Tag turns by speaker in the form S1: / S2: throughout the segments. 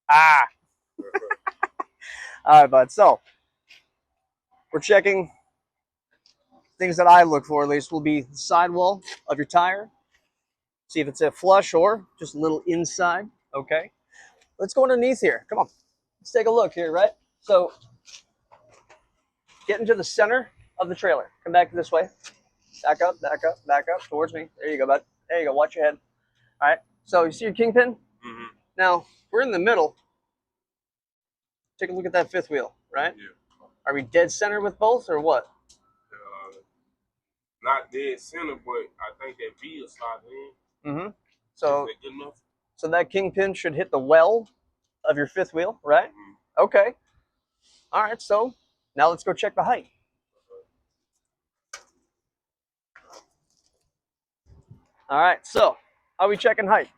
S1: Ah. All right, bud. So we're checking things that I look for, at least, will be the sidewall of your tire. See if it's a flush or just a little inside. Okay. Let's go underneath here. Come on. Let's take a look here, right? So get into the center of the trailer. Come back this way. Back up, back up, back up towards me. There you go, bud. There you go. Watch your head. All right. So you see your kingpin?
S2: Mm-hmm.
S1: Now, we're in the middle. Take a look at that fifth wheel, right?
S2: Yeah.
S1: Are we dead center with both or what?
S2: Not dead center, but I think that V is sliding in.
S1: Mm-hmm. So,
S2: is that good enough?
S1: So that kingpin should hit the well of your fifth wheel, right? Mm-hmm. Okay. All right, so now let's go check the height. All right, so how are we checking height?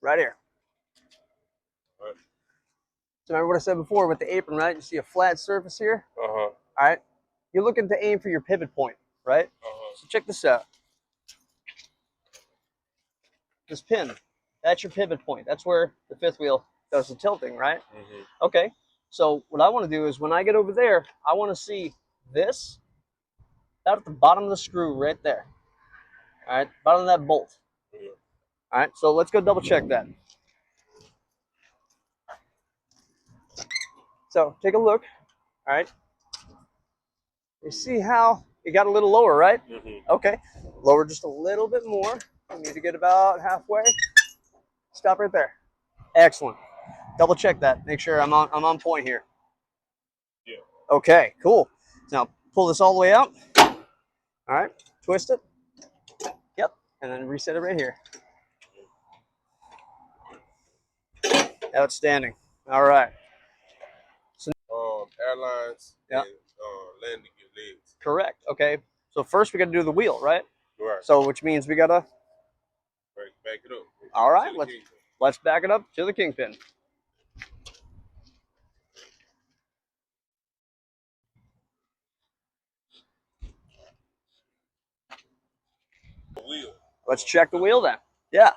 S1: Right here.
S2: Right.
S1: So remember what I said before with the apron, right? You see a flat surface here?
S2: Uh-huh.
S1: All right. You're looking to aim for your pivot point, right?
S2: Uh-huh.
S1: So check this out. This pin, that's your pivot point. That's where the fifth wheel does the tilting, right?
S2: Mm-hmm.
S1: Okay. So what I want to do is when I get over there, I want to see this out at the bottom of the screw right there. All right, bottom of that bolt.
S2: Yeah.
S1: All right, so let's go double check that. So take a look. All right. You see how it got a little lower, right?
S2: Mm-hmm.
S1: Okay. Lower just a little bit more. We need to get about halfway. Stop right there. Excellent. Double check that. Make sure I'm on point here.
S2: Yeah.
S1: Okay, cool. Now pull this all the way out. All right. Twist it. Yep. And then reset it right here. Outstanding. All right.
S2: So airlines
S1: yeah.
S2: and landing your legs.
S1: Correct. Okay. So first we got to do the wheel, right?
S2: Right.
S1: So which means we got to
S2: back it up.
S1: All right. Let's back it up to the kingpin.
S2: The wheel.
S1: Let's check the wheel then. Yeah.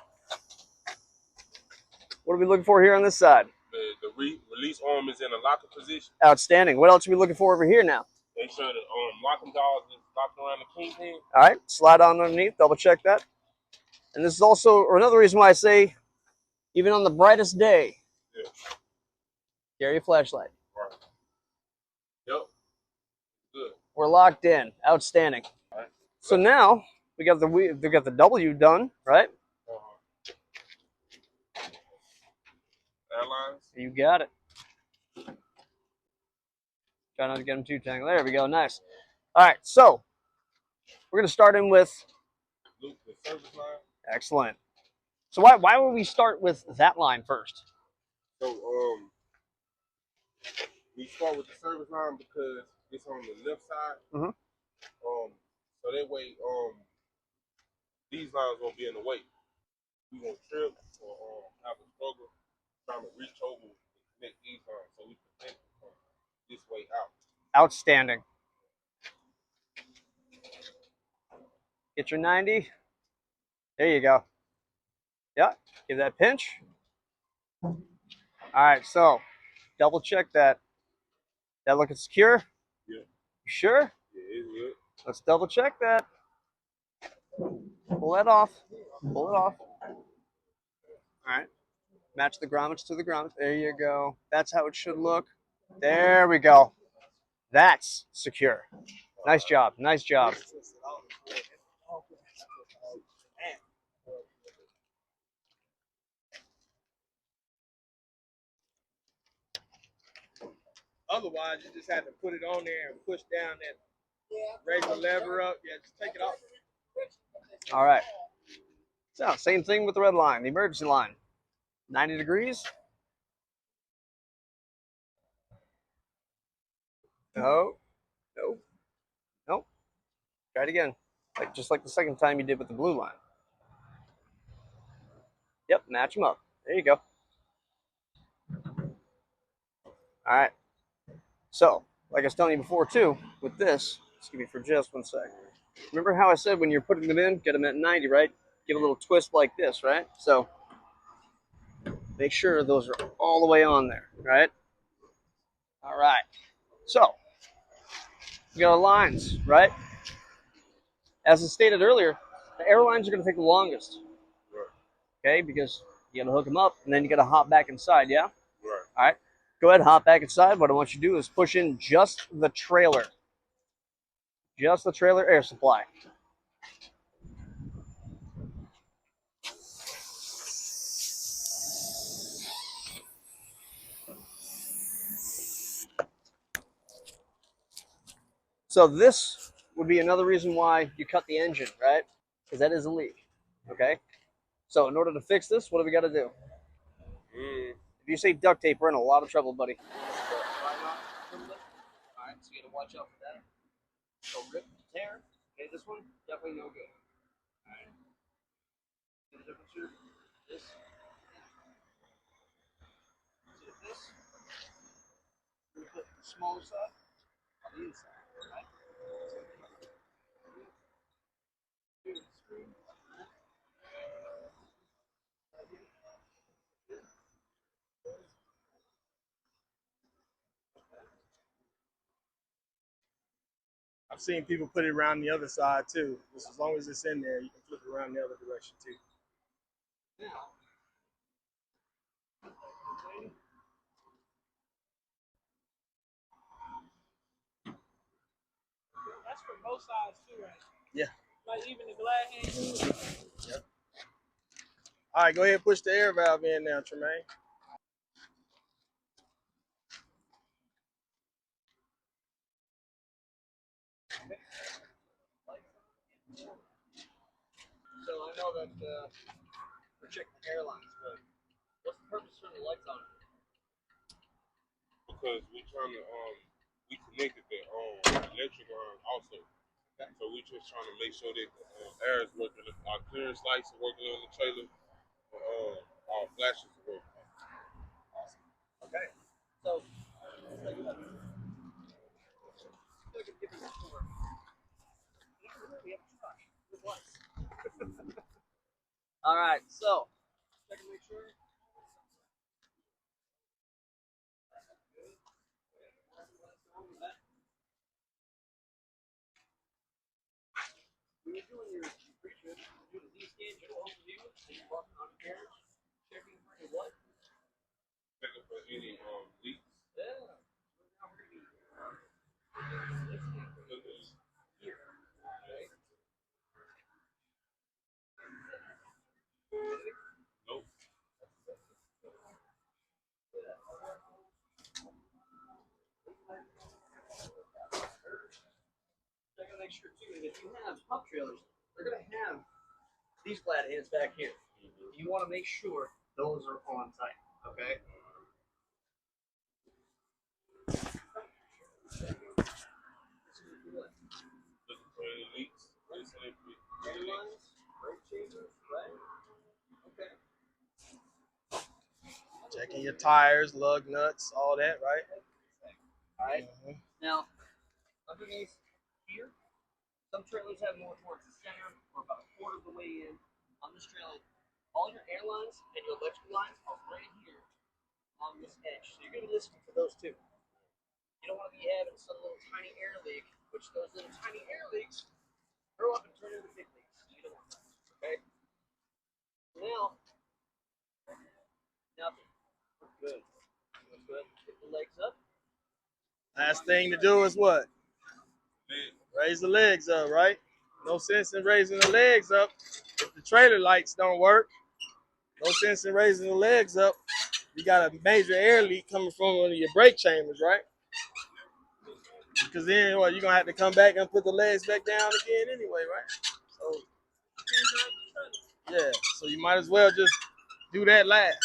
S1: What are we looking for here on this side?
S2: The release arm is in a locking position.
S1: Outstanding. What else are we looking for over here now?
S2: Make sure the locking jaws is locked around the kingpin.
S1: All right. Slide on underneath. Double check that. And this is also another reason why I say, even on the brightest day,
S2: yeah.
S1: carry a flashlight.
S2: Right. Yep. Good.
S1: We're locked in. Outstanding.
S2: All right.
S1: So now we got the W done, right?
S2: Airlines.
S1: You got it. Try not to get them too tangled. There we go. Nice. All right. So we're gonna start in with
S2: Loop the service line.
S1: Excellent. So why would we start with that line first?
S2: So we start with the service line because it's on the left side.
S1: Mm-hmm.
S2: So that way these lines won't be in the way. We won't trip or have a struggle trying to reach over and connect these lines, so we prevent from this way out.
S1: Outstanding. Get your 90. There you go. Yeah, give that pinch. All right, so double check that. That looking secure?
S2: Yeah.
S1: You sure?
S2: Yeah, it's good.
S1: Let's double check that. Pull that off. Pull it off. All right. Match the grommets to the grommets. There you go. That's how it should look. There we go. That's secure. Nice job. Nice job.
S3: Otherwise, you just have to put it on there and push down that regular lever up. Yeah, just take it off.
S1: All right. So, same thing with the red line, the emergency line. 90 degrees. No. Nope. Nope. Try it again. Just like the second time you did with the blue line. Yep, match them up. There you go. All right. So, like I was telling you before too, with this, excuse me for just 1 second. Remember how I said when you're putting them in, get them at 90, right? Give a little twist like this, right? So, Make sure those are all the way on there, right? All right. So, we got our lines, right? As I stated earlier, the airlines are going to take the longest, okay? Because you got to hook them up, and then you got to hop back inside, yeah?
S2: Right.
S1: All right. Go ahead, hop back inside. What I want you to do is push in just the trailer air supply. So this would be another reason why you cut the engine, right? Because that is a leak, okay? So in order to fix this, what do we got to do? If you say duct tape, we're in a lot of trouble, buddy. All right, so you got to watch out for that. So rip, tear. Okay, this one, definitely no good. All right. See the difference here? This. See this? We put the smaller side on the inside, right?
S3: I've seen people put it around the other side too. Just as long as it's in there, you can flip it around the other direction too.
S1: Now,
S4: That's for both sides too, right?
S3: Yeah.
S4: Like even the glad hand.
S3: Yep. All right, go ahead and push the air valve in now, Tremaine.
S1: so I know that we're checking the airlines, but what's the purpose of the lights on?
S2: Because we're trying to we connected the electric line also.
S1: Okay.
S2: So we just trying to make sure that the air is working, our clearance lights are working on the trailer, our flashes are working.
S1: Awesome. Okay. So, all right. So, check and make sure. When you're doing your pre-trip, you do the Z-scan, general overview, and you're walking on carriage, checking for any what?
S2: Checking for any leaks.
S1: Yeah. Now we're going to be here, right?
S2: Nope.
S1: Check and make sure too that if you have pump trailers, they're going to have these flat heads back here. You want to make sure those are on tight, okay?
S2: Looking for any leaks.
S1: Airlines, brake chambers, right? Okay.
S3: Checking your tires, lug nuts, all that, right?
S1: All right. Now, underneath here, some trailers have more towards the center or about a quarter of the way in. On this trailer, all your airlines and your electrical lines are right here on this edge. So you're going to be listening for those too. You don't want to be having some little tiny air leak, which those little tiny air leaks grow up and turn into big leaks. You don't want that. Okay? Now, we're good. We're good. Get the legs up.
S3: Last thing to do is what? Raise the legs up, right? No sense in raising the legs up if the trailer lights don't work. No sense in raising the legs up. You got a major air leak coming from one of your brake chambers, right? Because then what, you're gonna have to come back and put the legs back down again anyway, right? So yeah, so you might as well just do that last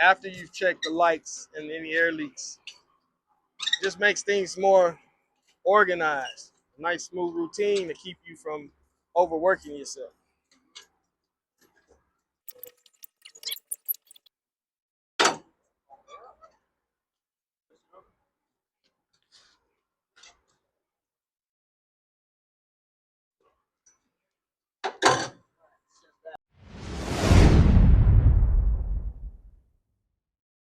S3: after you've checked the lights and any air leaks. Just makes things more organized. Nice smooth routine to keep you from overworking yourself.